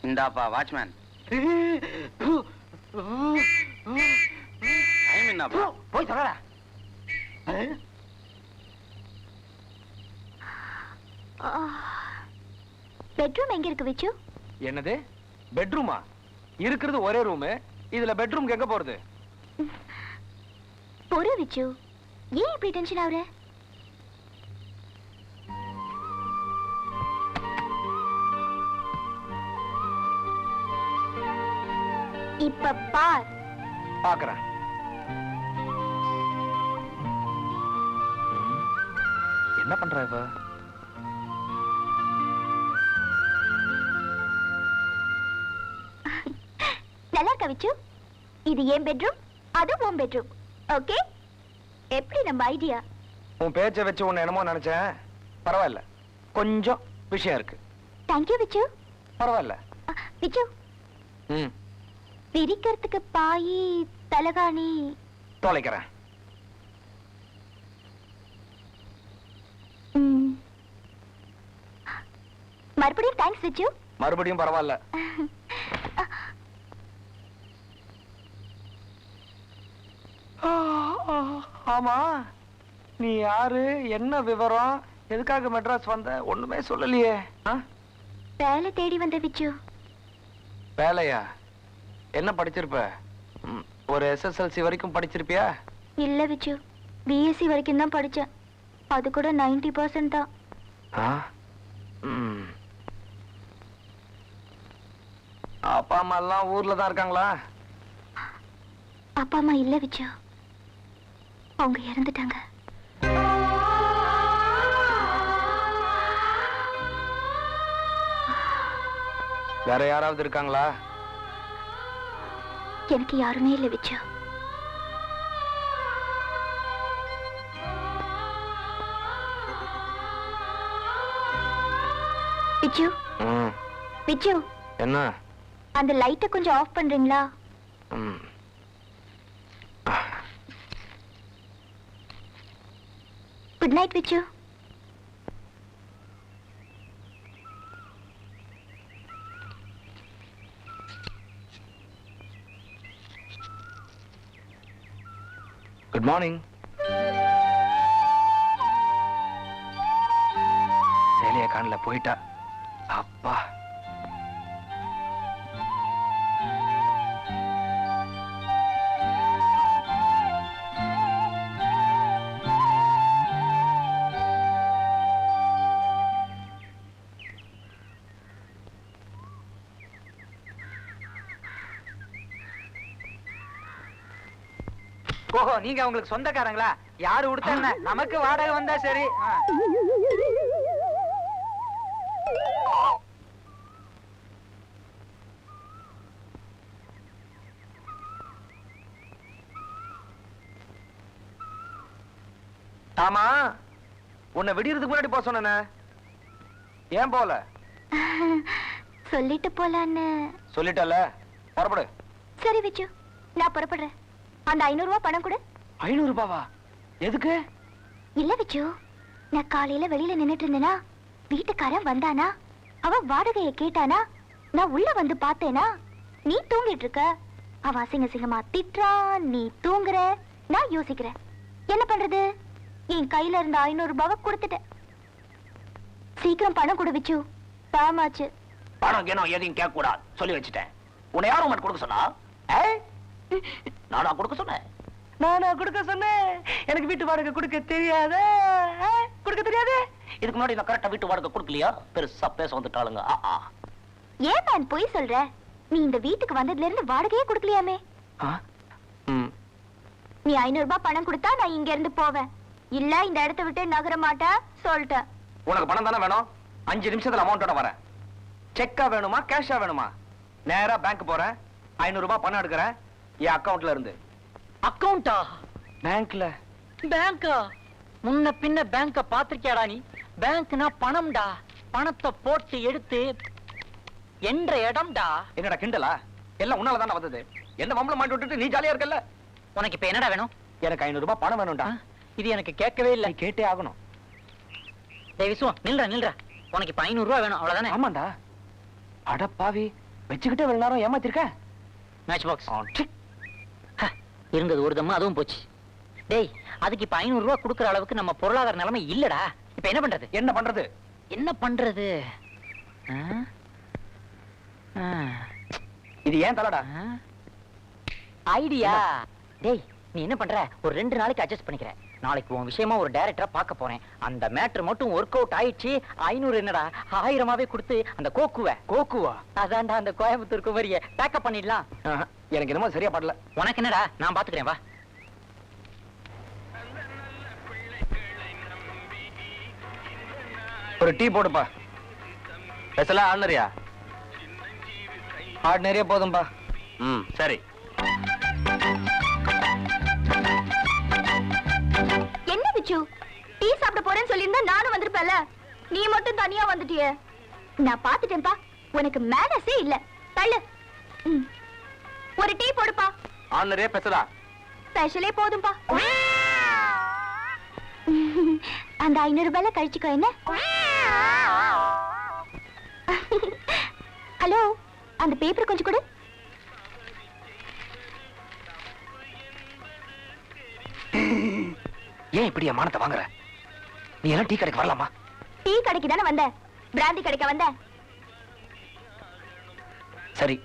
இந்தாப்பா watchman. Time என்னப்பா? போய் சொல்லடா. பெட்ரூம் எங்க இருக்கு விச்சு? என்னது பெட்ரூமா? இருக்கிறது ஒரே ரூம், இதுல பெட்ரூம் எங்க போறது? பொறு விச்சு, ஏன் இப்படி டென்ஷன் ஆகுற? இப்ப பார். பாக்குறேன். என்ன பண்ற இவ? நல்லா இருக்கா விச்சு? இது என் பெட்ரூம், அது உன் பெட்ரூம். ஓகே? எப்படி நம்ம ஐடியா? உன் பேச்சை வச்சு உன்னை என்னமோ நினைச்சேன். பரவாயில்ல, கொஞ்சம் விஷயம் இருக்கு. தேங்க்யூ விச்சு. பரவாயில்ல விச்சு. விரிக்கிறதுக்கு பாயி தலகாணி தொலைக்கிறேன். மறுபடியும் தேங்க்ஸ் விச்சு. மறுபடியும் பரவாயில்ல. ஆமா, நீ யாரு, என்ன விவரம், எதுக்காக மெட்ராஸ் வந்த? ஒண்ணுமே சொல்லலையே. வேலை தேடி வந்த விச்சு. வேலையா? என்ன படிச்சிருப்ப? ஒரு SSLC வரைக்கும் படிச்சிருப்பியா? இல்ல விச்சு, BSc வரைக்கும் தான் படிச்சேன். அது கூட 90% தான். அப்பா அம்மா எல்லாம் ஊர்ல தான் இருக்காங்களா? அப்பா அம்மா இல்ல விச்சு, அவங்க இறந்துட்டாங்க. வேற யாராவது இருக்காங்களா? எனக்கு யாருமே இல்ல விச்சு. விச்சு விச்சு, என்ன? அந்த லைட்டை கொஞ்சம் ஆஃப் பண்றீங்களா? Good night Vichu. Good morning. சேலிய காணல, போயிட்டா. அப்பா, ஓஹோ, நீங்க உங்களுக்கு சொந்தக்காரங்களா? யாரு கொடுத்தா நமக்கு வாடகை வந்தா சரி. ஆமா, உன்னை விடியறதுக்கு முன்னாடி போக சொன்ன, ஏன் போல? சொல்லிட்டு போலான்னு. சொல்லிட்டல, புறப்படு. சரி விச்சு, நான் புறப்படுறேன். அந்த 500 ரூபாய் பணம் கொடு. 500 ரூபாவா? எதுக்கு? இல்ல விச்சு, நான் காலையில வெளியில நின்னுட்டு இருந்தேனா, வீட்டுக்காரன் வந்தானா, அவன் வாடகையை கேட்டானா, நான் உள்ள வந்து பார்த்தேனா, நீ தூங்கிட்டு இருக்க. அவன் அசிங்க சிங்கமா திட்டுறான், நீ தூங்குற. நான் யோசிக்கிறேன், என்ன பண்றது? என் கையில இருந்த 500 ரூபாவை கொடுத்துட்டேன். சீக்கிரம் பணம் கொடு விச்சு, பாமாச்சு. பணம் கேனோ எதையும் கேட்க கூடாது சொல்லி வச்சுட்டேன். உன்னை யாரும் மட்டும் கொடுக்க சொன்னா? நானா கொடுக்க சொன்னேன்? நானா கொடுக்க சொன்னேன்? எனக்கு வீட்டு வாடகை கொடுக்க தெரியாத? கொடுக்க தெரியாது? இதுக்கு முன்னாடி நான் கரெக்டா வீட்டு வாடகை கொடுக்கலையா? பெருசா பேச வந்துட்டாளுங்க. ஏன் நான் போய் சொல்ற? நீ இந்த வீட்டுக்கு வந்ததுல இருந்து வாடகையே கொடுக்கலையாமே. நீ 500 ரூபாய் பணம் கொடுத்தா நான் இங்க இருந்து போவேன். இல்ல இந்த இடத்தை விட்டு நகர மாட்டேன் சொல்லிட்டேன். உனக்கு பணம் தானே வேணும்? 5 நிமிஷத்துல அமௌண்டோட வரேன். செக்கா வேணுமா கேஷா வேணுமா? நேரா பேங்க் போறேன், 500 ரூபாய் பணம் எடுக்கிறேன் என் அக்கவுண்ட்ல இருந்து. அக்கவுண்டா? பேங்க்ல. பேங்கா? முன்ன பின்ன பேங்க பாத்திருக்கியாடா நீ? பேங்க்னா பணம்டா. பணத்தை போட்டு எடுத்து என்ற இடம்டா. என்னடா கிண்டலா? எல்லாம் உன்னால தானே வந்தது. என்ன மம்பளம் மாட்டி விட்டுட்டு நீ ஜாலியா இருக்கல்ல? உனக்கு இப்ப என்னடா வேணும்? எனக்கு 500 ரூபாய் பணம் வேணும்டா. இது எனக்கு கேட்கவே இல்லை. நீ கேட்டே ஆகணும். டேய் விசுவா, நில்றா. உனக்கு இப்ப 500 ரூபாய் வேணும், அவ்வளவுதானே? ஆமாண்டா. அட பாவி, வச்சுக்கிட்டே வெள்ள நேரம் ஏமாத்திருக்க. மேட்ச் பாக்ஸ் இருந்தது ஒரு தம்மா, அதுவும் போச்சு. டேய், அதுக்கு இப்ப 500 ரூபாய் கொடுக்கற அளவுக்கு நம்ம பொருளாதார நிலைமை இல்லடா. இப்ப என்ன பண்றது? என்ன பண்றது? என்ன பண்றது? இது ஏன் தலடா? ஐடியா. டேய், நீ என்ன பண்ற? ஒரு 2 நாளைக்கு அட்ஜஸ்ட் பண்ணிக்கிற. நாளைக்கு உன் விஷயமா ஒரு டைரக்டரா பார்க்க போறேன். அந்த மேட்டர் மட்டும் ஒர்க் அவுட் ஆயிடுச்சு. 500 என்னடா 1000மாவே கொடுத்து அந்த கோக்குவா அதான்டா அந்த கோயம்புத்தூர் குமரிய பேக்கப் பண்ணிடலாம். எனக்கு என்னமோ சரியா படல. உனக்கு என்னடா, நான் பாத்துக்கிறேன், வா. ஒரு டீ போடுப்பா. ஸ்பெஷலா ஆர்டினரியா? ஆர்டினரியா போதும்பா. சரி. என்ன பிச்சு, டீ சாப்பிட போறேன்னு சொல்லியிருந்தா நானும் வந்திருப்பேன்ல. நீ மட்டும் தனியா வந்துட்டியே. நான் பாத்துட்டேன்பா, உனக்கு மேனஸே இல்ல. தள்ளு. ஒரு டீ போடுப்பா. ஆர்டினரியா ஸ்பெஷலா? ஸ்பெஷலே போதும்பா. அந்த 500 ரூபாயில கழிச்சுக்கோ. என்ன? ஹலோ, அந்த பேப்பர் கொஞ்சம் கொடு. ஏன் இப்படி என் மானத்தை வாங்குற? நீ எல்லாம் டீ கடைக்கு வரலாமா? டீ கடைக்கு தானே வந்த, பிராந்தி கடைக்க வந்த? சரி,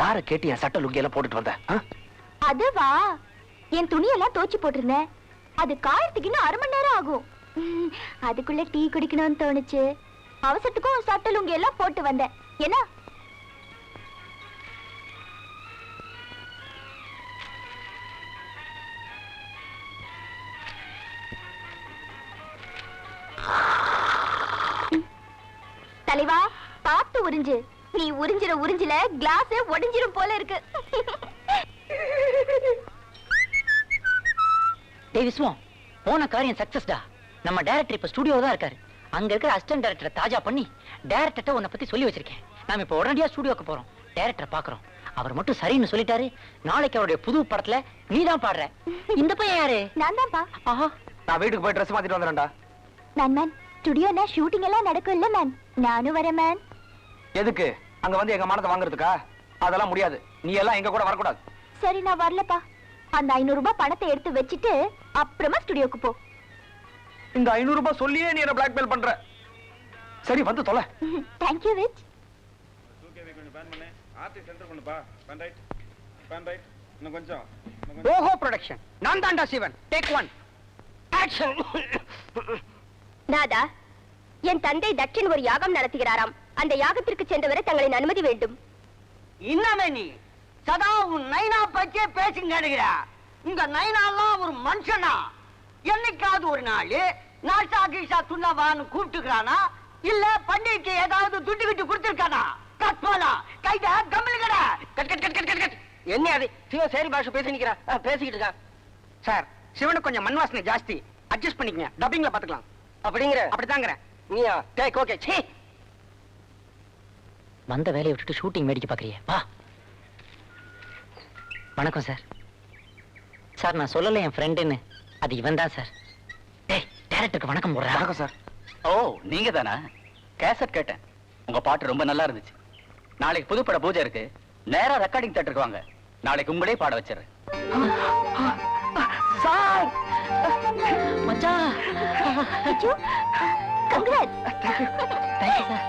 யார கேட்டு என் சட்ட லுங்கி எல்லாம் போட்டுட்டு வந்த? அதுவா, என் துணியெல்லாம் தோச்சு போட்டிருந்தேன். அது காயத்துக்கு இன்னும் 1/2 மணி நேரம் ஆகும். அதுக்குள்ள டீ குடிக்கணும்னு தோணுச்சு. அவசரத்துக்கும் சட்ட லுங்கி எல்லாம் போட்டு வந்தேன். என்ன? தலைவா, பார்த்து உறிஞ்சு. நீ உறிஞ்சிர உறிஞ்சில கிளாஸ் உடைஞ்சிரும் போல இருக்கு. டேய் விஸ்வம், போன காரியம் சக்சஸ்டா. நம்ம டைரக்டர் இப்ப ஸ்டுடியோல தான் இருக்காரு. அங்க இருக்கிற அசிஸ்டன்ட் டைரக்டரை தாஜா பண்ணி டைரக்டர்ட்ட உன்னை பத்தி சொல்லி வச்சிருக்கேன். நாம இப்ப உடனடியா ஸ்டுடியோக்கு போறோம். டைரக்டரை பாக்குறோம். அவர் மட்டும் சரின்னு சொல்லிட்டாரு. நாளைக்கு அவருடைய புது படத்துல நீதான் பாடுற. இந்த பையன் யாரு? நான் தான்ப்பா. ஆஹா, நான் வீட்டுக்கு போய் ட்ரெஸ் மாத்திட்டு வந்துறேன்டா. மேன், ஸ்டுடியோல ஷூட்டிங் எல்லாம் நடக்கும் இல்ல மேன்? நானும் வரேன் மேன். எதுக்கு? அங்க வந்து எங்க மானத்தை வாங்குறதுக்கா? அதெல்லாம் முடியாது. நீ எல்லாம் எங்க கூட வரக்கூடாது. சரி, நான் வரலப்பா. அந்த 500 ரூபாய் பணத்தை எடுத்து வச்சிட்டு அப்புறமா ஸ்டுடியோக்கு போ. இந்த 500 ரூபாய் சொல்லியே நீ என்ன பிளாக்மெயில் பண்ற. சரி, வந்து தொலை. Thank you விச். கொஞ்சம் பேன் பண்ணு. ஆர்டி சென்டர் பண்ணுப்பா. Fan right. இன்னும் கொஞ்சம். ஓஹோ ப்ரொடக்ஷன். நான் தான்டா சிவன். டேக் 1. ஆக்ஷன். நாதா, என் தந்தை தட்சன் ஒரு யாகம் நடத்துகிறாராம். அந்த யாகத்திற்கு சென்றவரை தங்களின் அனுமதி வேண்டும். இன்னமே நீ சதா உன் நைனா பச்சே பேசிங்க நினைக்கிறா. உங்க நைனாலாம் ஒரு மனுஷனா? என்னைக்காவது ஒரு நாள் நாசா கீசா துண்ணவான்னு கூப்பிட்டுக்கிறானா? இல்ல பண்டிகைக்கு ஏதாவது துட்டு கிட்டு கொடுத்துருக்கானா? கட்பாலா கைத கம்மிலுங்கடா. Cut cut cut cut cut cut. என்ன அது? சிவ சேரி பாஷை பேசி நிக்கிறா. பேசிக்கிட்டு இருக்கா. சார், சிவனுக்கு கொஞ்சம் மண் வாசனை ஜாஸ்தி. அட்ஜஸ்ட் பண்ணிக்கங்க. டப்பிங்ல பாத்துக்கலாம். அப்படிங்கற? அப்படிதாங்கறேன். நீயா? Take okay. சீ. வந்த வேலையை விட்டுட்டு ஷூட்டிங் வேடிக்கை பாக்குறியா? வா. வணக்கம் சார். சார், நான் சொல்லல என் ஃப்ரெண்டுன்னு. அது இவன் தான் சார். டேய், டைரக்டருக்கு வணக்கம் போடுறா. வணக்கம் சார். ஓ, நீங்க தானா? கேசட் கேட்டேன். உங்க பாட்டு ரொம்ப நல்லா இருந்துச்சு. நாளைக்கு புதுப்பட பூஜை இருக்கு. நேரா ரெக்கார்டிங் தியேட்டருக்கு வாங்க. நாளைக்கு உங்களே பாட வச்சிடுறேன். சார், மச்சான். பிச்சு, கங்க்ராட்ஸ். Thank you sir.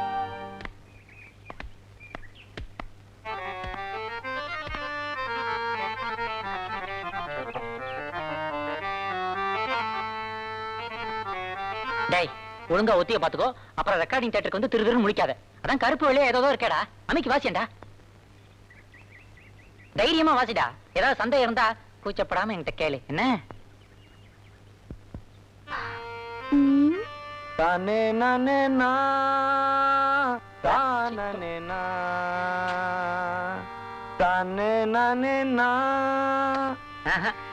டேய், ஒழுங்கா ஒத்திய பாத்துக்கோ. அப்புறம் ரெக்கார்டிங் தியேட்டருக்கு வந்து திரு முழிக்காத. அதான் கருப்பு வெளியே ஏதோ இருக்கேடா. அன்னைக்கு வாசியண்டா. தைரியமா வாசிடா. ஏதாவது சந்தேகம் இருந்தா கூச்சப்படாம என்கிட்ட கேளு. என்ன? தானே நானே நா தானே நா தானே நானே நா.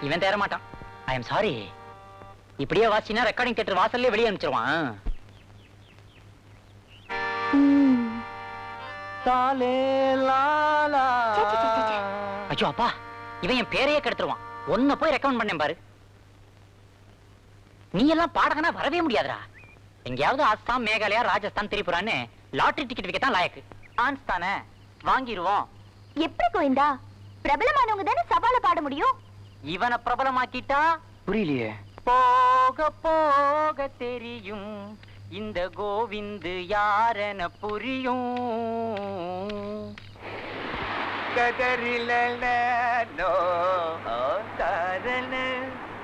இவன் தேர மாட்டான். I am sorry. இப்படியே வாசினா ரெக்கார்டிங் தியேட்டர் வாசல்லே வெளியே அனுப்பிச்சிருவான். தாலே லாலா. ஐயோ அப்பா, இவன் என் பேரையே கெடுத்துருவான். ஒன்ன போய் ரெக்கமெண்ட் பண்ணேன் பாரு. நீ எல்லாம் பாடகனா வரவே முடியாதுடா. எங்கேயாவது ஆசாம், மேகாலயா, ராஜஸ்தான், திரிபுரான்னு லாட்டரி டிக்கெட் வைக்கத்தான் லாயக்கு. ஆன்ஸ் தானே. வாங்கிருவோம். எப்படி கோவிந்தா? பிரபலமானவங்க தானே சபால பாட முடியும். இவனை பிரபலமாக்கிட்டா புரியலையே. போக போக தெரியும் இந்த கோவிந்து யாரென புரியும்.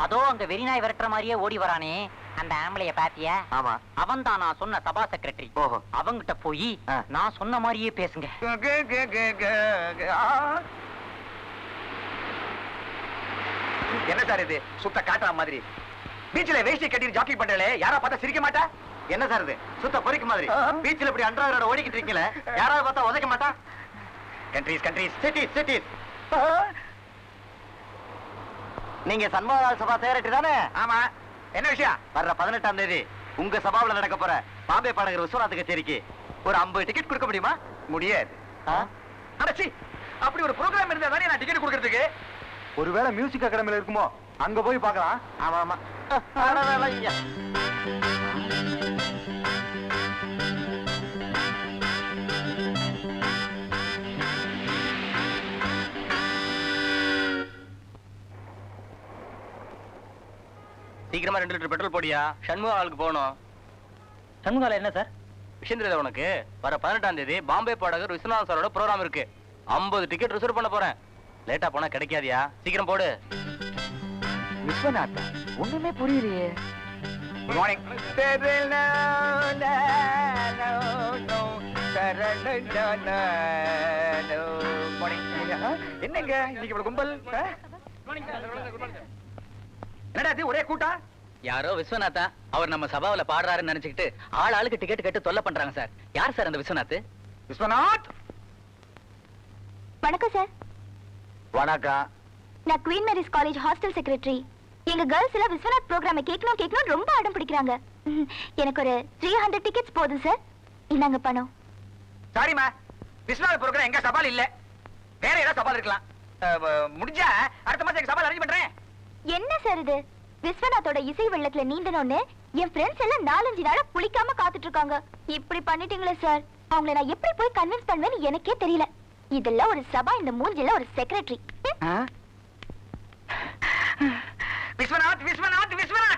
அதோ அங்க வெறிநாய் விரட்டுற மாதிரியே ஓடி வரானே, அந்த ஆம்பளைய பாத்தியா? ஆமா. அவன் தான் நான் சொன்ன சபா செக்ரட்டரி. ஓஹோ. அவங்கிட்ட போய் நான் சொன்ன மாதிரியே பேசுங்க. என்ன சார் இது சுத்த காட்டுற மாதிரி? பீச்ல வேஷ்டி கட்டிட்டு ஜாக்கி பண்றே, யாரா பார்த்தா சிரிக்க மாட்டா? என்ன சார் இது சுத்த பொறிக்க மாதிரி? பீச்ல இப்படி அன்றாட ஓடிக்கிட்டு இருக்கீங்களே, யாராவது பார்த்தா உதைக்க மாட்டா? Countries countries cities cities. நீங்க சண்முகலால் சபா செக்ரட்டரி தானே? ஆமா. என்ன விஷயம்? வர்ற 18ஆம் தேதி உங்க சபாவுல நடக்க போற பாம்பே பாடகர் விஸ்வநாத் கச்சேரிக்கு ஒரு 50 டிக்கெட் கொடுக்க முடியுமா? முடியாது. அடச்சி, அப்படி ஒரு ப்ரோகிராம் இருந்தா தானே நான் டிக்கெட் கொடுக்கறதுக்கு. ஒருவேளை மியூசிக் அகாடமில இருக்குமோ, அங்க போய் பார்க்கலாம். ஆமா ஆமா. சீக்கிரமா 2 லிட்டர் பெட்ரோல் போடியா, சண்முகாலுக்கு போகணும். சண்முகால என்ன சார் விஷயம் தெரியுதா உனக்கு? வர 18ஆம் தேதி பாம்பே பாடகர் விஸ்வநாத் சாரோட ப்ரோகிராம் இருக்கு. 50 டிக்கெட் ரிசர்வ் பண்ண போறேன். லேட்டா போனா கிடைக்காதியா, சீக்கிரம் போடு. விஸ்வநாத் ஒண்ணுமே புரியலையே. Good morning. என்னங்க இன்னைக்கு இவ்வளவு கும்பல்? என்னடா இது ஒரே கூட்டா? யாரோ விஸ்வநாதா, அவர் நம்ம சபாவில பாடுறாருன்னு நினைச்சுக்கிட்டு ஆள் ஆளுக்கு டிக்கெட் கேட்டு தொல்லை பண்றாங்க சார். யார் சார் அந்த விஸ்வநாத்? விஸ்வநாத். வணக்கம் சார். வணக்கம். நான் Queen Mary's college hostel secretary. எங்க கேர்ள்ஸ் எல்லாம் விஸ்வநாத் ப்ரோகிராமை கேட்கணும் ரொம்ப அடம் பிடிக்கிறாங்க. எனக்கு ஒரு 300 டிக்கெட்ஸ் போதும் சார். இந்தாங்க பணம். சாரிமா, விஸ்வநாத் ப்ரோகிராம் எங்க சபால இல்ல. வேற ஏதாவது சபால இருக்கலாம். முடிஞ்சா அடுத்த மாசம் எங்க சபால அரேஞ்ச் பண்றேன். என்ன சார் இது? விஸ்வநாத்தோட இசை வெள்ளத்துல நீந்தணும்னு என் ஃப்ரெண்ட்ஸ் எல்லாம் 4-5 நாளா குளிக்காம காத்துட்டு இருக்காங்க. இப்படி பண்ணிட்டீங்களே சார். அவங்கள நான் எப்படி போய் கன்வின்ஸ் பண்ணுவேன்னு எனக்கே தெரியல. இதெல்லாம் ஒரு சபா, இந்த மூஞ்சில ஒரு செக்ரட்டரி. விஸ்வநாத் விஸ்வநாத் விஸ்வநாத்